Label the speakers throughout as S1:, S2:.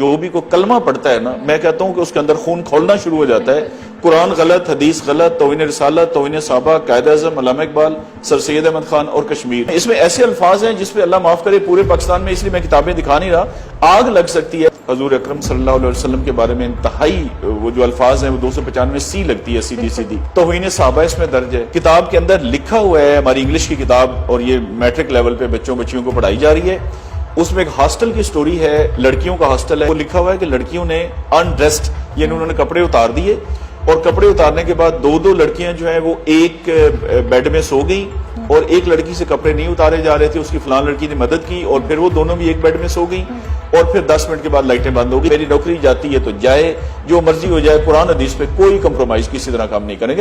S1: جو بھی کوئی کلمہ پڑھتا ہے نا، میں کہتا ہوں کہ اس کے اندر خون کھولنا شروع ہو جاتا ہے۔ قرآن غلط، حدیث غلط، توہین رسالت، توہین صحابہ، قائد اعظم علامہ اقبال، سر سید احمد خان اور کشمیر، اس میں ایسے الفاظ ہیں جس پہ اللہ معاف کرے پورے پاکستان میں، اس لیے میں کتابیں دکھا نہیں رہا، آگ لگ سکتی ہے۔ حضور اکرم صلی اللہ علیہ وسلم کے بارے میں انتہائی وہ جو الفاظ ہیں وہ 295 سی لگتی ہے سیدھی سیدھی۔ توہین صحابہ اس میں درج ہے۔ کتاب کے اندر لکھا ہوا ہے، ہماری انگلش کی کتاب اور یہ میٹرک لیول پہ بچیوں کو پڑھائی جا رہی ہے، اس میں ایک ہاسٹل کی سٹوری ہے، لڑکیوں کا ہاسٹل ہے، وہ لکھا ہوا ہے کہ لڑکیوں نے انڈریسڈ یعنی انہوں نے کپڑے اتار دیے، اور کپڑے اتارنے کے بعد دو لڑکیاں جو ہیں وہ ایک بیڈ میں سو گئیں، اور ایک لڑکی سے کپڑے نہیں اتارے جا رہے تھے، اس کی فلان لڑکی نے مدد کی، اور پھر وہ دونوں بھی ایک بیڈ میں سو گئیں، اور پھر 10 منٹ کے بعد لائٹیں بند ہو گئی۔ میری نوکری جاتی ہے تو جائے، جو مرضی ہو جائے، قرآن حدیث پہ کوئی کمپرومائز کسی طرح کام نہیں کریں گے۔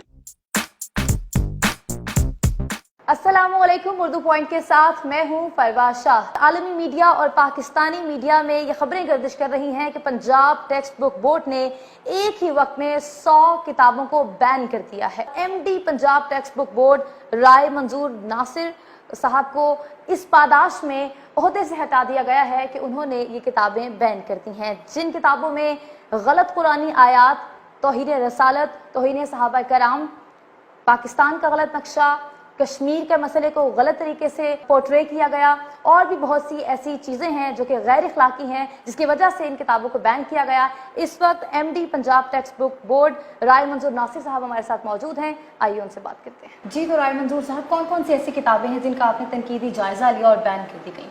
S2: السلام علیکم، اردو پوائنٹ کے ساتھ میں ہوں پرواز شاہ۔ عالمی میڈیا اور پاکستانی میڈیا میں یہ خبریں گردش کر رہی ہیں کہ پنجاب ٹیکسٹ بک بورڈ نے ایک ہی وقت میں 100 کتابوں کو بین کر دیا ہے۔ M D Punjab text book board Rai Manzoor Nasir sahab کو اس پاداش میں عہدے سے ہٹا دیا گیا ہے کہ انہوں نے یہ کتابیں بین کر دی ہیں، جن کتابوں میں غلط قرآنی آیات، توہین رسالت، توہین صحابہ کرام، پاکستان کا غلط نقشہ، کشمیر کے مسئلے کو غلط طریقے سے پورٹرے کیا گیا، اور بھی بہت سی ایسی چیزیں ہیں جو کہ غیر اخلاقی ہیں، جس کی وجہ سے ان کتابوں کو بین کیا گیا۔ اس وقت M D Punjab text book board Rai Manzoor Nasir sahab ہمارے ساتھ موجود ہیں، آئیے ان سے بات کرتے ہیں۔ جی، تو رائے منظور صاحب، کون کون سی ایسی کتابیں ہیں جن کا آپ نے تنقیدی جائزہ لیا اور بین کر دی گئی؟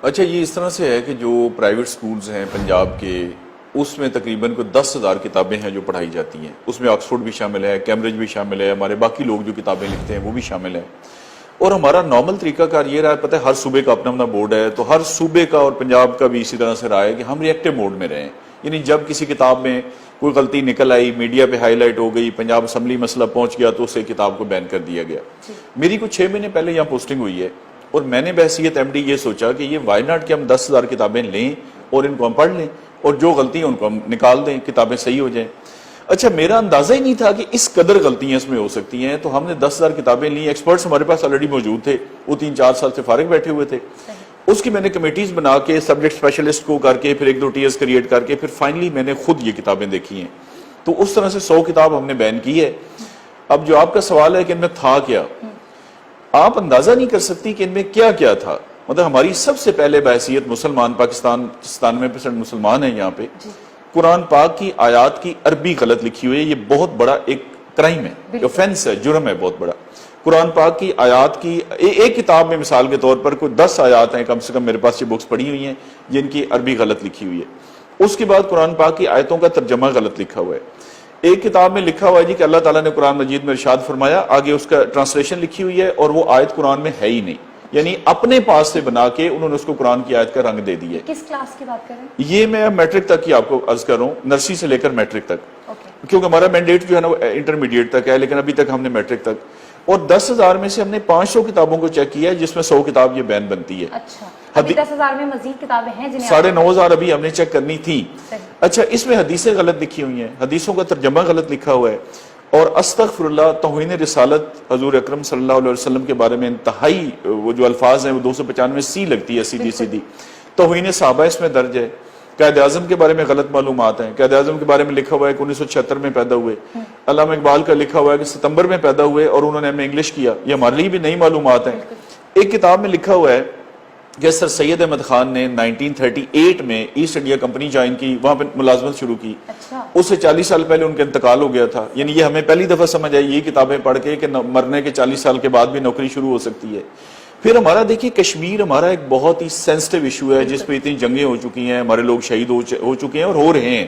S1: اچھا، یہ اس طرح سے ہے کہ جو پرائیویٹ سکولز ہیں پنجاب کے، اس میں تقریباً کوئی 10,000 کتابیں ہیں جو پڑھائی جاتی ہیں، اس میں آکسفورڈ بھی شامل ہے، کیمبرج بھی شامل ہے، ہمارے باقی لوگ جو کتابیں لکھتے ہیں وہ بھی شامل ہیں، اور ہمارا نارمل طریقہ کار یہ رہا ہے، پتہ ہے ہر صوبے کا اپنا اپنا بورڈ ہے، تو ہر صوبے کا اور پنجاب کا بھی اسی طرح سے رہا ہے کہ ہم ری ایکٹیو موڈ میں رہیں، یعنی جب کسی کتاب میں کوئی غلطی نکل آئی، میڈیا پہ ہائی لائٹ ہو گئی، پنجاب اسمبلی مسئلہ پہنچ گیا، تو اسے کتاب کو بین کر دیا گیا۔ میری کچھ 6 مہینے پہلے یہاں پوسٹنگ ہوئی ہے، اور میں نے بحیثیت ایم ڈی یہ سوچا کہ یہ وائی ناٹ کہ ہم 10,000 کتابیں لیں اور ان کو ہم پڑھ لیں، اور جو غلطی ہیں ان کو ہم نکال دیں، کتابیں صحیح ہو جائیں۔ اچھا، میرا اندازہ ہی نہیں تھا کہ اس قدر غلطیاں اس میں ہو سکتی ہیں، تو ہم نے 10,000 کتابیں لیں، ایکسپرٹس ہمارے پاس آلریڈی موجود تھے، وہ 3-4 سال سے فارغ بیٹھے ہوئے تھے، اس کی میں نے کمیٹیز بنا کے سبجیکٹ اسپیشلسٹ کو کر کے، پھر 1-2 ٹیئرز کریٹ کر کے، پھر فائنلی میں نے خود یہ کتابیں دیکھی ہیں، تو اس طرح سے 100 کتاب ہم نے بین کی ہے۔ اب جو آپ کا سوال ہے کہ ان میں تھا کیا، آپ اندازہ نہیں کر سکتی کہ ان میں کیا کیا تھا۔ مطلب ہماری سب سے پہلے بحیثیت مسلمان، پاکستان 97% مسلمان ہیں یہاں پہ، قرآن پاک کی آیات کی عربی غلط لکھی ہوئی ہے، یہ بہت بڑا ایک کرائم ہے، اوفینس ہے، جرم ہے بہت بڑا۔ قرآن پاک کی آیات کی ایک کتاب میں مثال کے طور پر کوئی 10 آیات ہیں کم سے کم، میرے پاس یہ بکس پڑھی ہوئی ہیں جن کی عربی غلط لکھی ہوئی ہے۔ اس کے بعد قرآن پاک کی آیتوں کا ترجمہ غلط لکھا ہوا ہے۔ ایک کتاب میں لکھا ہوا ہے جی کہ اللہ تعالیٰ نے قرآن مجید میں ارشاد فرمایا، آگے اس کا ٹرانسلیشن لکھی ہوئی ہے اور وہ آیت قرآن میں ہے ہی نہیں، یعنی اپنے پاس سے بنا کے انہوں نے اس کو قرآن کی آیت کا رنگ دے دی ہے۔
S2: کس کلاس کی بات کر رہے ہیں؟
S1: یہ میں میٹرک تک کی آپ کو عرض کر رہا ہوں، نرسری سے لے کر میٹرک تک، کیونکہ ہمارا مینڈیٹ جو ہے نا وہ انٹرمیڈیٹ تک ہے، لیکن ابھی تک ہم نے میٹرک تک، اور 10,000 میں سے ہم نے 500 کتابوں کو چیک کیا ہے جس میں 100 کتاب یہ بین بنتی ہے۔
S2: اچھا، ابھی 10,000 میں مزید کتابیں ہیں جنہیں
S1: 9,500 ابھی ہم نے چیک کرنی تھی۔ اچھا، اس میں حدیثیں غلط لکھی ہوئی ہیں، حدیثوں کا ترجمہ غلط لکھا ہوا ہے، اور استغفر اللہ، توہین رسالت، حضور اکرم صلی اللہ علیہ وسلم کے بارے میں انتہائی وہ جو الفاظ ہیں وہ 295 سی لگتی ہے سیدھی سیدھی۔ توہین صحابہ اس میں درج ہے۔ قائد اعظم کے بارے میں غلط معلومات ہیں، قائد اعظم کے بارے میں لکھا ہوا ہے کہ 1976 میں پیدا ہوئے، علامہ اقبال کا لکھا ہوا ہے کہ ستمبر میں پیدا ہوئے اور انہوں نے ہمیں انگلش کیا، یہ ہمارے لیے بھی نئی معلومات ہیں۔ ایک کتاب میں لکھا ہوا ہے کہ سر سید احمد خان نے 1938 میں ایسٹ انڈیا کمپنی جوائن کی، وہاں پہ ملازمت شروع کی، اس سے 40 سال پہلے ان کا انتقال ہو گیا تھا، یعنی یہ ہمیں پہلی دفعہ سمجھ آئی یہ کتابیں پڑھ کے کہ مرنے کے 40 سال کے بعد بھی نوکری شروع ہو سکتی ہے۔ پھر ہمارا دیکھیے کشمیر ہمارا ایک بہت ہی سینسٹیو ایشو ہے جس پہ اتنی جنگیں ہو چکی ہیں، ہمارے لوگ شہید ہو چکے ہیں اور ہو رہے ہیں۔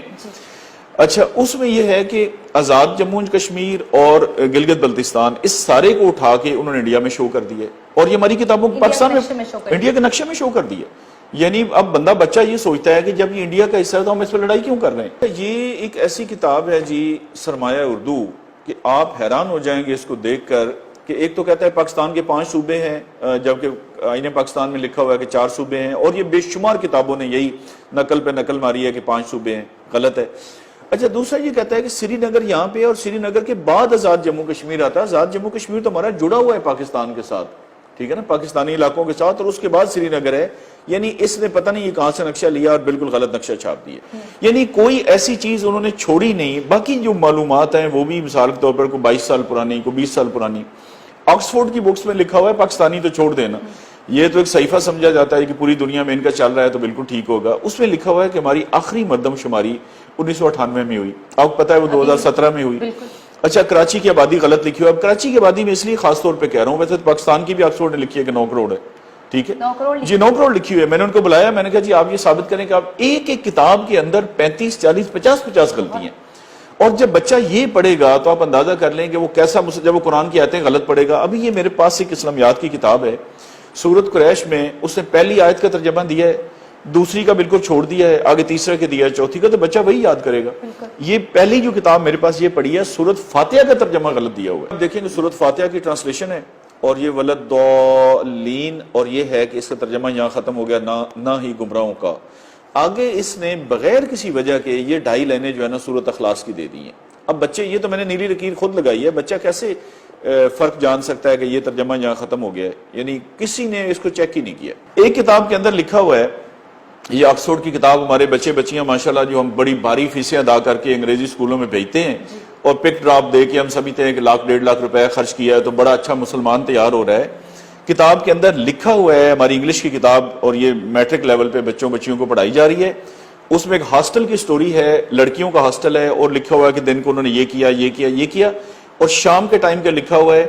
S1: اچھا، اس میں یہ ہے کہ آزاد جموں کشمیر اور گلگت بلتستان، اس سارے کو اٹھا کے انہوں نے انڈیا میں شو کر دیا، اور یہ ہماری کتابوں کو پاکستان میں انڈیا کے نقشے میں شو کر دیا۔ یعنی اب بچہ یہ سوچتا ہے کہ جب یہ انڈیا کا حصہ ہے تو ہم اس پہ لڑائی کیوں کر رہے ہیں۔ یہ ایک ایسی کتاب ہے جی، سرمایہ اردو، کہ آپ حیران ہو جائیں گے اس کو دیکھ کر، کہ ایک تو کہتا ہے پاکستان کے 5 صوبے ہیں، جبکہ آئین پاکستان میں لکھا ہوا ہے کہ 4 صوبے ہیں، اور یہ بے شمار کتابوں نے یہی نقل پہ نقل ماری ہے کہ 5 صوبے ہیں، غلط ہے۔ اچھا، دوسرا یہ کہتا ہے کہ سری نگر یہاں پہ، اور سری نگر کے بعد آزاد جموں کشمیر آتا ہے۔ آزاد جموں کشمیر تو ہمارا جڑا ہوا ہے پاکستان کے ساتھ، ٹھیک ہے نا، پاکستانی علاقوں کے ساتھ، اور اس کے بعد سری نگر ہے۔ یعنی اس نے پتہ نہیں یہ کہاں سے نقشہ لیا اور بالکل غلط نقشہ چھاپ دیا. یعنی کوئی ایسی چیز انہوں نے چھوڑی نہیں. باقی جو معلومات ہیں وہ بھی مثال کے طور پر کوئی 22 سال پرانی, کوئی 20 سال پرانی. آکسفورڈ کی بکس میں لکھا ہوا ہے پاکستانی تو چھوڑ دینا, یہ تو ایک صحیفہ سمجھا جاتا ہے کہ پوری دنیا میں ان کا چل رہا ہے تو بالکل ٹھیک ہوگا. اس میں لکھا ہوا ہے کہ ہماری آخری مردم شماری 1998 میں ہوئی, آپ کو پتا ہے وہ 2017 میں ہوئی. اچھا کراچی کی آبادی غلط لکھی ہوئی. اب کراچی کی آبادی میں اس لیے خاص طور پہ کہہ رہا ہوں, ویسے تو پاکستان کی بھی آکسفورڈ نے لکھی ہے کہ 9 کروڑ ہے, ٹھیک ہے جی 9 کروڑ لکھی ہوئی ہے. میں نے ان کو بلایا, میں نے کہا جی آپ یہ ثابت کریں کہ آپ ایک ایک کتاب کے اندر 35 40 50 غلطی ہیں, اور جب بچہ یہ پڑھے گا تو آپ اندازہ کر لیں کہ وہ کیسا, جب وہ قرآن کی آیتیں غلط پڑھے گا. ابھی یہ میرے پاس ایک اسلامیات کی کتاب ہے, سورۃ قریش میں اس نے پہلی آیت کا ترجمہ دیا ہے, دوسری کا بالکل چھوڑ دیا ہے, آگے تیسرے کے دیا ہے, چوتھی کا, تو بچہ وہی یاد کرے گا. یہ پہلی جو کتاب میرے پاس یہ پڑھی ہے, سورۃ فاتحہ کا ترجمہ غلط دیا ہوا ہے. دیکھیں کہ سورۃ فاتحہ کی ٹرانسلیشن ہے اور یہ ولدالین, اور یہ ہے کہ اس کا ترجمہ یہاں ختم ہو گیا نہ ہی گمراہوں کا. آگے اس نے بغیر کسی وجہ کے یہ 2.5 لائنیں جو ہے نا سورۃ اخلاص کی دے دی ہیں. اب بچے, یہ تو میں نے نیلی لکیر خود لگائی ہے, بچہ کیسے فرق جان سکتا ہے کہ یہ ترجمہ یہاں ختم ہو گیا ہے؟ یعنی کسی نے اس کو چیک ہی نہیں کیا. ایک کتاب کے اندر لکھا ہوا ہے, یہ آکسفورڈ کی کتاب, ہمارے بچے بچیاں ماشاءاللہ جو ہم بڑی بھاری فیسیں ادا کر کے انگریزی اسکولوں میں بھیجتے ہیں اور پک ڈراپ دے کے ہم سمجھتے ہیں کہ 1 لاکھ 1.5 لاکھ روپے خرچ کیا ہے تو بڑا اچھا مسلمان تیار ہو رہا ہے. کتاب کے اندر لکھا ہوا ہے, ہماری انگلش کی کتاب, اور یہ میٹرک لیول پہ بچیوں کو پڑھائی جا رہی ہے. اس میں ایک ہاسٹل کی سٹوری ہے, لڑکیوں کا ہاسٹل ہے, اور لکھا ہوا ہے کہ دن کو انہوں نے یہ کیا, اور شام کے ٹائم کا لکھا ہوا ہے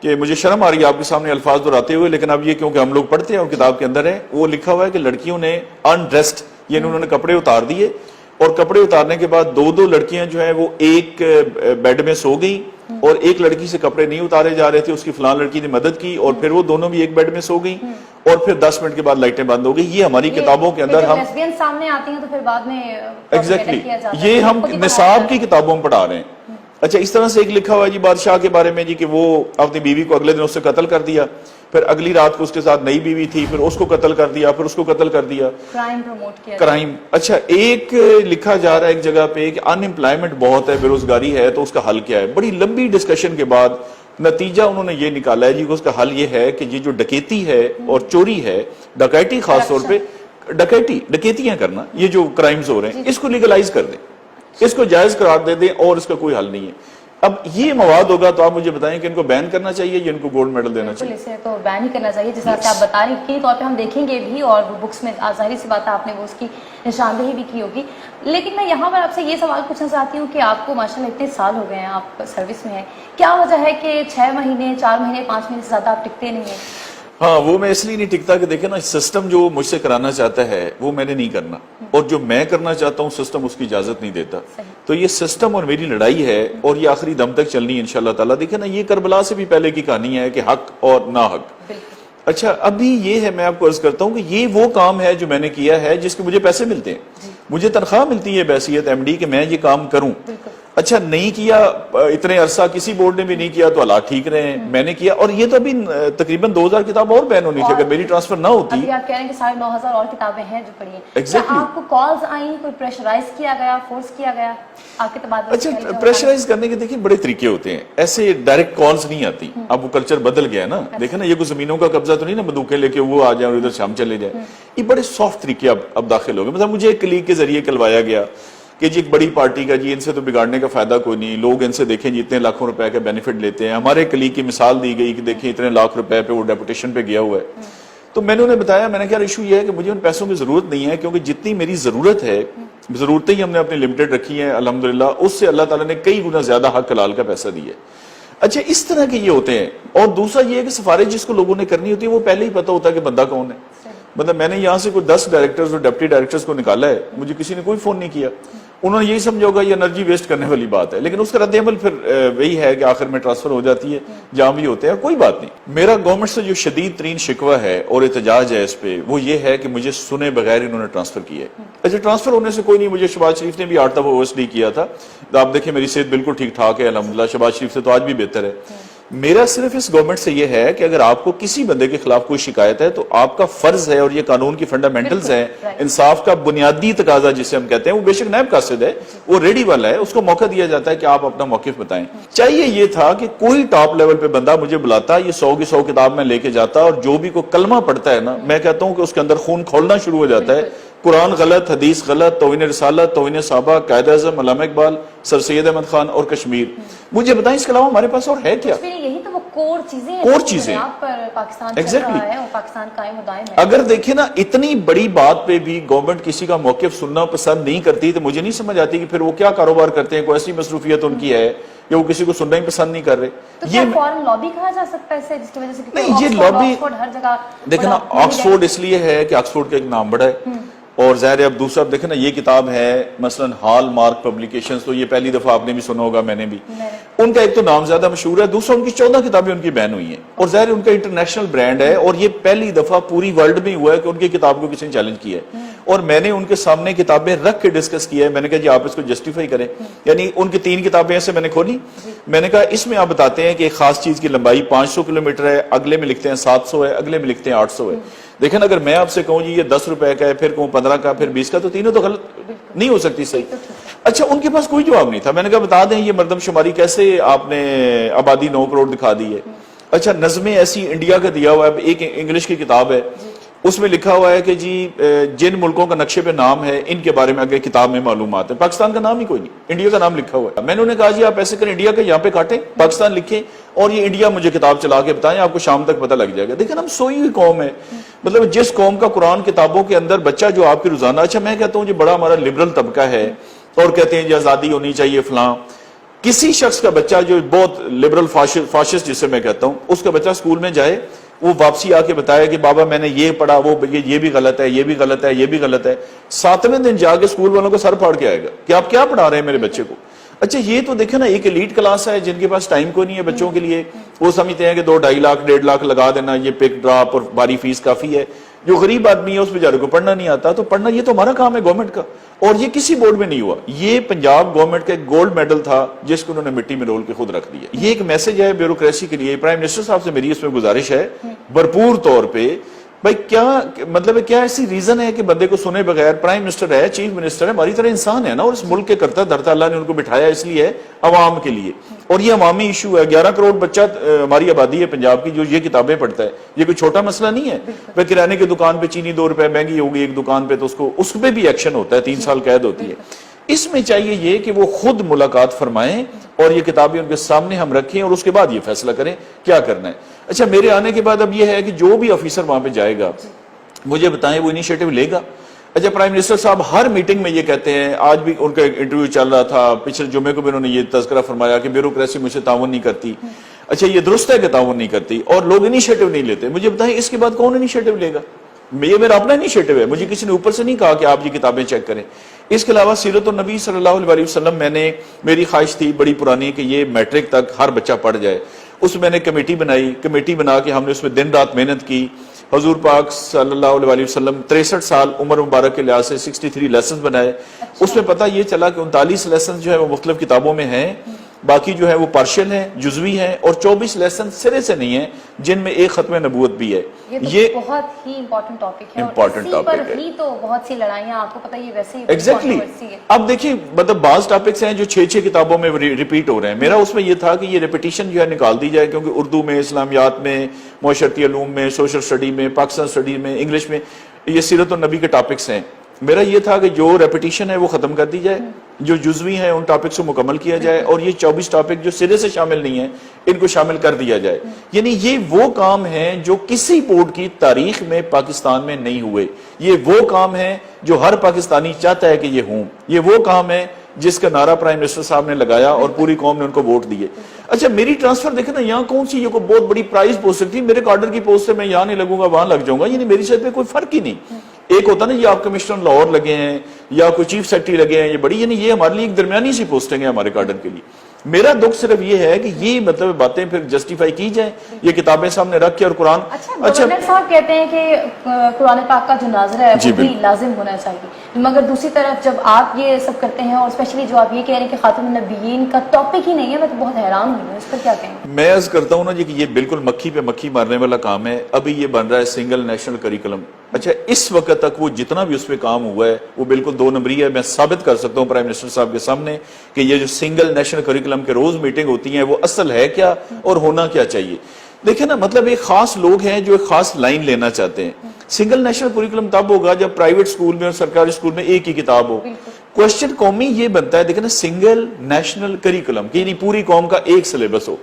S1: کہ مجھے شرم آ رہی ہے آپ کے سامنے الفاظ دہراتے ہوئے, لیکن اب یہ کیونکہ ہم لوگ پڑھتے ہیں اور کتاب کے اندر ہے, وہ لکھا ہوا ہے کہ لڑکیوں نے انڈریسڈ, یعنی انہوں نے کپڑے اتار دیے, اور کپڑے اتارنے کے بعد 2 لڑکیاں جو ہیں وہ ایک بیڈ میں سو گئیں, اور ایک لڑکی سے کپڑے نہیں اتارے جا رہے تھے, اس کی فلان لڑکی نے مدد کی, اور پھر وہ دونوں بھی ایک بیڈ میں سو گئیں, اور پھر 10 منٹ کے بعد لائٹیں بند ہو گئی. یہ ہماری کتابوں کے اندر ہم
S2: سامنے آتی ہیں تو پھر بعد میں
S1: ایگزیکٹلی یہ ہم نصاب کی کتابوں میں پڑھا رہے ہیں. اچھا اس طرح سے ایک لکھا ہوا ہے جی بادشاہ کے بارے میں, جی کہ وہ اپنی بیوی کو اگلے دن اس سے قتل کر دیا, پھر اگلی رات کو اس کے ساتھ نئی بیوی تھی, پھر اس کو قتل کر دیا, پھر اس کو قتل کر دیا,
S2: کرائم پروموٹ کیا,
S1: کرائم. اچھا ایک لکھا جا رہا ہے ایک جگہ پہ کہ ان امپلائمنٹ بہت ہے, بے روزگاری ہے, تو اس کا حل کیا ہے. بڑی لمبی ڈسکشن کے بعد نتیجہ انہوں نے یہ نکالا ہے جی کہ اس کا حل یہ ہے کہ یہ جو ڈکیتی ہے اور چوری ہے, ڈکیتی خاص طور پہ ڈکیتیاں کرنا, یہ جو کرائمز ہو رہے ہیں اس کو لیگلائز کر دیں, اس کو جائز قرار دے دیں, اور اس کا کوئی حل نہیں ہے. اب یہ مواد ہوگا تو آپ مجھے بتائیں کہ ان کو بین کرنا چاہیے یا ان کو گولڈ میڈل دینا چاہیے؟
S2: اسے تو بین ہی کرنا چاہیے, جس طرح سے آپ بتا رہی ہیں, یقینی طور پہ ہم دیکھیں گے بھی, اور وہ بکس میں ظاہری سی بات ہے آپ نے وہ اس کی نشاندہی بھی کی ہوگی. لیکن میں یہاں پر آپ سے یہ سوال پوچھنا چاہتی ہوں کہ آپ کو ماشاءاللہ اتنے سال ہو گئے ہیں, آپ سروس میں ہیں, کیا وجہ ہے کہ 6 مہینے 4 مہینے 5 مہینے سے زیادہ آپ ٹکتے نہیں ہیں؟
S1: ہاں وہ میں اس لیے نہیں ٹکتا کہ دیکھیں نا, سسٹم جو مجھ سے کرانا چاہتا ہے وہ میں نے نہیں کرنا, اور جو میں کرنا چاہتا ہوں سسٹم اس کی اجازت نہیں دیتا. تو یہ سسٹم اور میری لڑائی ہے, اور یہ آخری دم تک چلنی ہے انشاءاللہ تعالیٰ. دیکھیں نا یہ کربلا سے بھی پہلے کی کہانی ہے کہ حق اور نا حق. اچھا ابھی یہ ہے, میں آپ کو عرض کرتا ہوں کہ یہ وہ کام ہے جو میں نے کیا ہے جس کے مجھے پیسے ملتے ہیں, مجھے تنخواہ ملتی ہے بحیثیت ایم ڈی کہ میں یہ کام کروں. اچھا نہیں کیا اتنے عرصہ, کسی بورڈ نے بھی نہیں کیا تو حالات ٹھیک رہے ہیں, میں نے کیا. اور یہ تو ابھی تقریباً 2000 کتاب اور بین ہونی تھی اگر میری ٹرانسفر نہ ہوتی.
S2: ابھی آپ کہہ رہے ہیں کہ 9,500 اور کتابیں ہیں جو پڑھی ہیں. کیا آپ کو کالز آئیں, کوئی پریشرائز کیا گیا, فورس کیا گیا آپ کے تبادلے؟
S1: اچھا پریشرائز کرنے کے دیکھیں بڑے طریقے ہوتے ہیں, ایسے ڈائریکٹ کالز نہیں آتی. اب وہ کلچر بدل گیا نا, دیکھیں نا یہ کوئی زمینوں کا قبضہ تو نہیں نا, بندوقیں لے کے وہ آ جائیں اور ادھر شام چلے جائیں. یہ بڑے سافٹ طریقے اب داخل ہو گئے. مطلب مجھے ایک کلیگ کے ذریعے کلوایا گیا کہ جی ایک بڑی پارٹی کا, جی ان سے تو بگاڑنے کا فائدہ کوئی نہیں, لوگ ان سے دیکھیں جی اتنے لاکھوں روپے کا بینیفٹ لیتے ہیں. ہمارے کلیگ کی مثال دی گئی کہ دیکھیں اتنے لاکھ روپے پہ وہ ڈیپوٹیشن پہ گیا ہوا ہے. تو میں نے انہیں بتایا, میں نے کہا ایشو یہ ہے کہ مجھے ان پیسوں کی ضرورت نہیں ہے, کیونکہ جتنی میری ضرورت ہے, ضرورتیں ہی ہم نے اپنی لمیٹڈ رکھی ہیں الحمدللہ, اس سے اللہ تعالیٰ نے کئی گنا زیادہ حق حلال کا پیسہ دیا ہے. اچھا اس طرح کے یہ ہوتے ہیں. اور دوسرا یہ ہے کہ سفارش جس کو لوگوں نے کرنی ہوتی ہے وہ پہلے ہی پتہ ہوتا ہے کہ بندہ کون ہے. مطلب میں نے یہاں سے کوئی 10 ڈائریکٹرز اور ڈپٹی ڈائریکٹرز کو نکالا ہے, مجھے کسی نے کوئی فون نہیں کیا. انہوں نے یہی سمجھا ہوگا یہ انرجی ویسٹ کرنے والی بات ہے, لیکن اس کا رد عمل پھر وہی ہے کہ آخر میں ٹرانسفر ہو جاتی ہے, جہاں بھی ہوتے ہیں. کوئی بات نہیں. میرا گورنمنٹ سے جو شدید ترین شکوہ ہے اور احتجاج ہے اس پہ, وہ یہ ہے کہ مجھے سنے بغیر انہوں نے ٹرانسفر کیا ہے. اچھا ٹرانسفر ہونے سے کوئی نہیں, مجھے شہباز شریف نے بھی 8 دفعہ OSD کیا تھا. آپ دیکھیں میری صحت بالکل ٹھیک ٹھاک ہے الحمدللہ, شہباز شریف سے تو آج بھی بہتر ہے. میرا صرف اس گورنمنٹ سے یہ ہے کہ اگر آپ کو کسی بندے کے خلاف کوئی شکایت ہے تو آپ کا فرض ہے, اور یہ قانون کی فنڈامنٹلز ہیں, انصاف کا بنیادی تقاضا جسے ہم کہتے ہیں, وہ بے شک نائب قاصد ہے, وہ ریڈی والا ہے, اس کو موقع دیا جاتا ہے کہ آپ اپنا موقف بتائیں. چاہیے یہ تھا کہ کوئی ٹاپ لیول پہ بندہ مجھے بلاتا, یہ 100 کی 100 کتاب میں لے کے جاتا, اور جو بھی کوئی کلمہ پڑھتا ہے نا, میں کہتا ہوں کہ اس کے اندر خون کھولنا شروع ہو جاتا ہے. قرآن غلط, حدیث غلط, توہین رسالت, توہین صحابہ, قائد اعظم علامہ اقبال, سر سید احمد خان اور کشمیر. مجھے بتائیں اس کے علاوہ ہمارے پاس اور ہے کیا؟
S2: یہی تو وہ کور چیزیں ہیں,
S1: کور چیزیں
S2: پاکستان چل رہا ہے اور پاکستان قائم و دائم ہے.
S1: اگر دیکھیں نا, اتنی بڑی بات پہ بھی گورنمنٹ کسی کا موقف سننا پسند نہیں کرتی, تو مجھے نہیں سمجھ آتی کہ پھر وہ کیا کاروبار کرتے ہیں, کوئی ایسی مصروفیت ان کی ہے یا وہ کسی کو سننا ہی پسند نہیں کر رہے.
S2: یہ فورن لابی کہا جا سکتا ہے جس کی وجہ سے,
S1: نہیں یہ لابی
S2: ہر جگہ
S1: دیکھنا, آکسفورڈ اس لیے ہے کہ آکسفورڈ کا ایک نام بڑا ہے, اور ظاہر ہے اب دوسرا دیکھیں نا, یہ کتاب ہے مثلا ہال مارک پبلیکیشنز, تو یہ پہلی دفعہ آپ نے بھی سنا ہوگا, میں نے بھی. ان کا ایک تو نام زیادہ مشہور ہے, دوسرا ان کی 14 کتابیں ان کی بین ہوئی ہیں, اور ظاہر ان کا انٹرنیشنل برانڈ ہے, اور یہ پہلی دفعہ پوری ورلڈ میں ہوا ہے کہ ان کی کتاب کو کسی نے چیلنج کیا ہے. اور میں نے ان کے سامنے کتابیں رکھ کے ڈسکس کیا ہے, میں نے کہا جی آپ اس کو جسٹیفائی کریں. یعنی ان کی 3 کتابیں ایسے میں نے کھولی, میں نے کہا اس میں آپ بتاتے ہیں کہ ایک خاص چیز کی لمبائی 500 کلومیٹر ہے, اگلے میں لکھتے ہیں 700 ہے, اگلے میں لکھتے ہیں 800 ہے. دیکھیں اگر میں آپ سے کہوں جی یہ 10 روپے کا ہے, پھر کہوں 15 کا, پھر 20 کا, تو تینوں تو غلط نہیں ہو سکتی صحیح. اچھا ان کے پاس کوئی جواب نہیں تھا. میں نے کہا بتا دیں یہ مردم شماری کیسے آپ نے آبادی 9 کروڑ دکھا دی ہے. اچھا نظمیں ایسی انڈیا کا دیا ہوا ہے, ایک انگلش کی کتاب ہے, اس میں لکھا ہوا ہے کہ جی جن ملکوں کا نقشے پہ نام ہے ان کے بارے میں اگر کتاب میں معلومات ہے. پاکستان کا نام ہی کوئی نہیں, انڈیا کا نام لکھا ہوا ہے. میں نے انہیں کہا جی آپ ایسے کریں, انڈیا کا یہاں پہ کاٹیں, پاکستان لکھیں, اور یہ انڈیا مجھے کتاب چلا کے بتائیں, آپ کو شام تک پتہ لگ جائے گا. دیکھیں ہم سوئی ہوئی قوم ہے, مطلب جس قوم کا قرآن کتابوں کے اندر بچہ جو آپ کی روزانہ, اچھا میں کہتا ہوں یہ بڑا ہمارا لبرل طبقہ ہے اور کہتے ہیں جی آزادی ہونی چاہیے فلاں. کسی شخص کا بچہ جو بہت لبرل فاشسٹ جسے میں کہتا ہوں, اس کا بچہ اسکول میں جائے, وہ واپسی آ کے بتایا کہ بابا میں نے یہ پڑھا, وہ یہ بھی غلط ہے, یہ بھی غلط ہے, یہ بھی غلط ہے. 7ویں دن جا کے اسکول والوں کو سر پھاڑ کے آئے گا کہ آپ کیا پڑھا رہے ہیں میرے بچے کو. اچھا یہ تو دیکھیں نا ایک ایلیٹ کلاس ہے جن کے پاس ٹائم کو نہیں ہے بچوں کے لیے, وہ سمجھتے ہیں کہ 2-2.5 لاکھ 1.5 لاکھ لگا دینا, یہ پک ڈراپ اور باری فیس کافی ہے. جو غریب آدمی ہے اس بیچارے کو پڑھنا نہیں آتا, تو پڑھنا یہ تو ہمارا کام ہے گورنمنٹ کا, اور یہ کسی بورڈ میں نہیں ہوا. یہ پنجاب گورنمنٹ کا ایک گولڈ میڈل تھا جس کو انہوں نے مٹی میں رول کے خود رکھ دیا. یہ ایک میسج ہے بیوروکریسی کے لیے. پرائم منسٹر صاحب سے میری اس میں گزارش ہے بھرپور طور پہ, بھائی کیا مطلب ہے, کیا ایسی ریزن ہے کہ بندے کو سنے بغیر, پرائم منسٹر ہے, چیف منسٹر ہے, ہماری طرح انسان ہے نا, اور اس ملک کے کرتا دھرتا اللہ نے ان کو بٹھایا اس لیے ہے عوام کے لیے, اور یہ عوامی ایشو ہے. 11 کروڑ بچہ ہماری آبادی ہے پنجاب کی جو یہ کتابیں پڑھتا ہے, یہ کوئی چھوٹا مسئلہ نہیں ہے. پھر کرانے کی دکان پہ چینی 2 روپے مہنگی ہوگی ایک دکان پہ, تو اس پہ بھی ایکشن ہوتا ہے, 3 سال قید ہوتی ہے. اس میں چاہیے یہ کہ وہ خود ملاقات فرمائیں اور یہ کتابیں ان کے سامنے ہم رکھیں, اور اس کے بعد یہ فیصلہ کریں کیا کرنا ہے. اچھا میرے آنے کے بعد اب یہ ہے کہ جو بھی آفیسر وہاں پہ جائے گا مجھے بتائیں وہ انیشیٹو لے گا. اچھا پرائم منسٹر صاحب ہر میٹنگ میں یہ کہتے ہیں, آج بھی ان کا انٹرویو چل رہا تھا, پچھلے جمعے کو بھی انہوں نے یہ تذکرہ فرمایا کہ بیوروکریسی مجھ سے تعاون نہیں کرتی. اچھا یہ درست ہے کہ تعاون نہیں کرتی, اور لوگ انیشیٹو نہیں لیتے. مجھے بتائیں اس کے بعد کون انیشیٹو لے گا؟ یہ میرا اپنا انیشیٹو ہے, مجھے کسی نے اوپر سے نہیں کہا کہ آپ یہ کتابیں چیک کریں. اس کے علاوہ سیرت النبی صلی اللہ علیہ وسلم میری خواہش تھی بڑی پرانی کہ یہ میٹرک تک ہر بچہ پڑھ جائے. اس میں نے کمیٹی بنائی, کمیٹی بنا کے ہم نے اس میں دن رات محنت کی. حضور پاک صلی اللہ علیہ وسلم 63 سال عمر مبارک کے لحاظ سے 63 لیسنز بنائے. اس میں پتہ یہ چلا کہ 39 لیسنز جو ہے وہ مختلف کتابوں میں ہیں, باقی جو ہے وہ پارشل ہیں, جزوی ہیں, اور 24 لیسن سرے سے نہیں ہیں جن میں ایک ختم نبوت بھی ہے.
S2: یہ بہت ہی امپورٹنٹ ٹاپک ہے, اور اسی پر ہی تو بہت سی لڑائیاں آپ کو پتہ یہ ویسے ہی
S1: ایگزیکٹلی. اب دیکھیں مطلب بعض ٹاپکس ہیں جو 6 کتابوں میں ریپیٹ ہو رہے ہیں. میرا اس میں یہ تھا کہ یہ ریپیٹیشن جو ہے نکال دی جائے, کیونکہ اردو میں, اسلامیات میں, معاشرتی علوم میں, سوشل اسٹڈی میں, پاکستان اسٹڈی میں, انگلش میں یہ سیرت النبی کے ٹاپکس ہیں. میرا یہ تھا کہ جو ریپیٹیشن ہے وہ ختم کر دی جائے, جو جزوی ہیں ان ٹاپکس کو مکمل کیا جائے, اور یہ 24 ٹاپک جو سرے سے شامل نہیں ہیں ان کو شامل کر دیا جائے. یعنی یہ وہ کام ہیں جو کسی بورڈ کی تاریخ میں پاکستان میں نہیں ہوئے. یہ وہ کام ہیں جو ہر پاکستانی چاہتا ہے کہ یہ ہوں. یہ وہ کام ہے جس کا نعرہ پرائم منسٹر صاحب نے لگایا اور پوری قوم نے ان کو ووٹ دیے. اچھا میری ٹرانسفر دیکھیں نا, یہاں کون سی یہ کوئی بہت بڑی پرائز پوسٹ سکتی, میرے کارڈر کی پوسٹ سے میں یہاں نہیں لگوں گا وہاں لگ جاؤں گا, یعنی میری صحت پہ کوئی فرق ہی نہیں. ایک ہوتا نا یہ آپ کمشنر لاہور لگے ہیں یا کوئی چیف سیکرٹری لگے ہیں, یہ بڑی, یعنی یہ ہمارے لیے ایک درمیانی سی پوسٹنگ ہے ہمارے کارڈر کے لیے. میرا دکھ صرف یہ ہے کہ یہ مطلب باتیں پھر جسٹیفائی کی جائیں، یہ کتابیں سامنے رکھ کے اور قرآن
S2: گورنر صاحب کہتے ہیں کہ قرآن پاک کا جو ناظرہ ہے وہ بھی لازم ہونا چاہیے، مگر دوسری طرف جب آپ یہ سب کرتے ہیں اور اسپیشلی جو آپ یہ کہہ رہے ہیں کہ خاتم النبیین کا ٹاپک ہی نہیں ہے، میں تو بہت حیران ہوئی ہوں، اس پر کیا کہیں؟
S1: میں عرض کرتا ہوں نا جی کہ یہ بالکل مکھی پہ مکھی مارنے والا کام ہے. ابھی یہ بن رہا ہے سنگل نیشنل کریکولم. اچھا اس وقت تک وہ جتنا بھی اس پہ کام ہوا ہے وہ بالکل 2 نمبری ہے. میں ثابت کر سکتا ہوں پرائم منسٹر صاحب کے سامنے کہ یہ جو سنگل نیشنل کریکولم کے روز میٹنگ ہوتی ہیں وہ اصل ہے کیا اور ہونا کیا چاہیے. دیکھیں نا مطلب ایک خاص لوگ ہیں جو ایک خاص لائن لینا چاہتے ہیں. سنگل نیشنل کریکولم تب ہوگا جب پرائیویٹ سکول میں اور سرکاری سکول میں ایک ہی کتاب ہو. کوشچن قومی یہ بنتا ہے دیکھیں نا سنگل نیشنل کریکولم کہ یعنی پوری قوم کا ایک سلیبس ہو.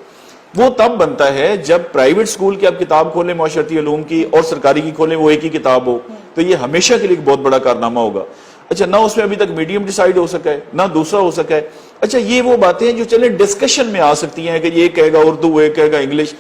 S1: وہ تب بنتا ہے جب پرائیویٹ سکول کی آپ کتاب کھولیں معاشرتی علوم کی اور سرکاری کی کھولیں وہ ایک ہی کتاب ہو. تو یہ ہمیشہ کے لیے بہت بڑا کارنامہ ہوگا. اچھا نہ اس میں ابھی تک میڈیم ڈیسائیڈ ہو سکا ہے نہ دوسرا ہو سکا ہے. اچھا یہ وہ باتیں جو چلیں ڈسکشن میں آ سکتی ہیں کہ یہ کہے گا اردو وہ کہے گا انگلش.